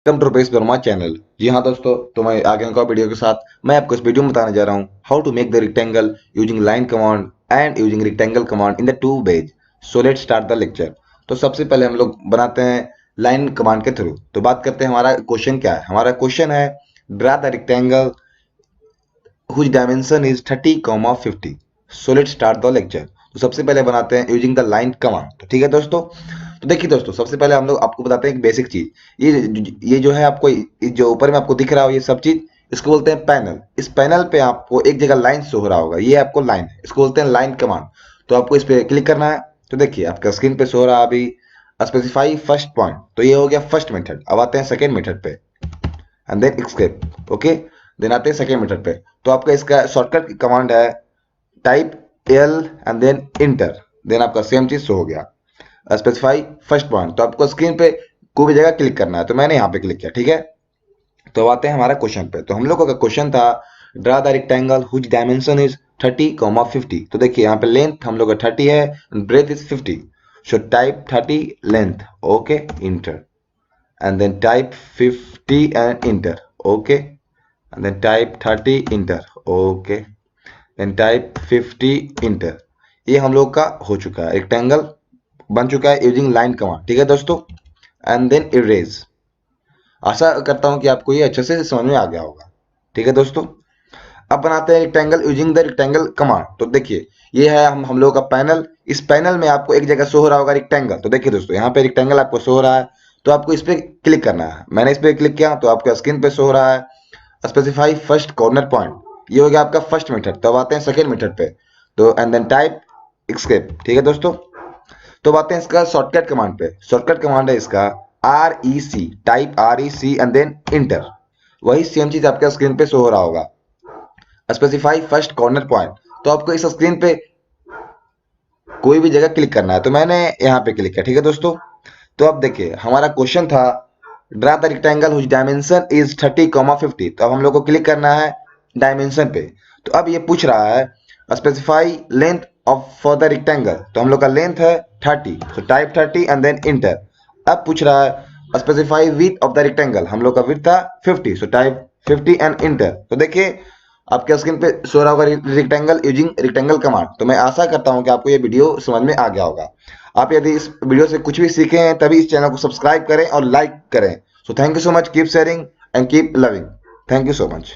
Welcome to पेस Verma channel. जी हाँ दोस्तों, तो मैं आगे का वीडियो के साथ मैं आपको इस वीडियो में बताने जा रहा हूँ how to make the rectangle using line command and using rectangle command in the two ways. So let's start the lecture. तो सबसे पहले हम लोग बनाते हैं लाइन कमांड के थ्रू। तो बात करते हैं हमारा क्वेश्चन क्या है। हमारा क्वेश्चन है draw the rectangle whose dimension is 30, 50। So let's start the lecture। तो सबसे पहले बनाते हैं यूजिंग द लाइन कमांड। तो ठीक है दोस्तों, तो देखिए दोस्तों, सबसे पहले हम लोग आपको बताते हैं एक बेसिक चीज। ये जो है आपको जो ऊपर में आपको दिख रहा हो ये सब चीज, इसको बोलते हैं पैनल। इस पैनल पे आपको एक जगह लाइन शो हो रहा होगा, ये आपको लाइन है, इसको बोलते हैं लाइन कमांड। तो आपको इस पे क्लिक करना है। तो देखिए आपका स्क्रीन पे शो हो रहा है अभी स्पेसिफाई फर्स्ट पॉइंट। तो ये हो गया फर्स्ट मेथड। अब आते हैं सेकेंड मेथड पे and then escape. Okay, then आते हैं सेकेंड मेथड पे। तो आपका इसका शॉर्टकट कमांड है type L and then enter. Then आपका सेम चीज शो हो गया स्पेसिफाई फर्स्ट पॉइंट। तो आपको स्क्रीन पे कोई भी जगह क्लिक करना है। तो मैंने यहाँ पे क्लिक किया, ठीक है। तो आते हैं हमारा क्वेश्चन पे। तो हम लोगों का क्वेश्चन था draw the rectangle whose dimension is 30, 50। तो देखिए यहाँ पे लेंथ हम लोग का 30 है, breadth is 50। So type 30 length, okay, enter. And then type 50 and enter, okay, and then type 30 enter, okay, then type 50 enter। ये हम लोग का हो चुका है, रेक्टेंगल बन चुका है यूजिंग लाइन कमांड, ठीक है दोस्तों। And then erase. आशा करता हूं कि आपको ये अच्छे से समझ में आ गया होगा, ठीक है दोस्तों। अब बनाते हैं rectangle using the rectangle command. तो देखिए ये है हम लोग का पैनल। इस पैनल में आपको एक जगह शो हो रहा होगा रेक्टेंगल। तो देखिए दोस्तों, यहाँ पे रेक्टेंगल आपको शो हो रहा है। तो आपको इस पे क्लिक करना है। मैंने इस पे क्लिक किया तो आपका स्क्रीन पे शो हो रहा है स्पेसिफाई फर्स्ट कॉर्नर पॉइंट। ये हो गया आपका फर्स्ट मेथड। तो अब आते हैं सेकेंड मेथड पे। तो एंड देन टाइप एस्केप, ठीक है दोस्तों। तो आते हैं इसका शॉर्टकट कमांड पे। शॉर्टकट कमांड है इसका REC, type REC and then enter. वही सेम चीज आपके स्क्रीन पे शो हो रहा होगा स्पेसिफाई फर्स्ट कॉर्नर पॉइंट। तो आपको इस स्क्रीन पे कोई भी जगह क्लिक करना है। तो मैंने यहाँ पे क्लिक किया, ठीक है दोस्तों। तो अब देखिए हमारा क्वेश्चन था draw the rectangle whose dimension is 30, 50। तो अब हम लोग को क्लिक करना है डायमेंशन पे। तो अब ये पूछ रहा है specify length of for the rectangle. तो हम लोग का लेंथ है 30। तो टाइप 30 एंड देन इंटर। अब पूछ रहा है specify width of the rectangle. हम लोग का विड्थ था 50। So type 50 and inter. तो देखिए आपके स्क्रीन पे शो रहा होगा रेक्टेंगल यूजिंग रेक्टेंगल कमांड। तो मैं आशा करता हूं कि आपको ये वीडियो समझ में आ गया होगा। आप यदि इस वीडियो से कुछ भी सीखे हैं तभी इस चैनल को सब्सक्राइब करें और लाइक करें। So thank you so much, keep sharing and keep loving. Thank you so much.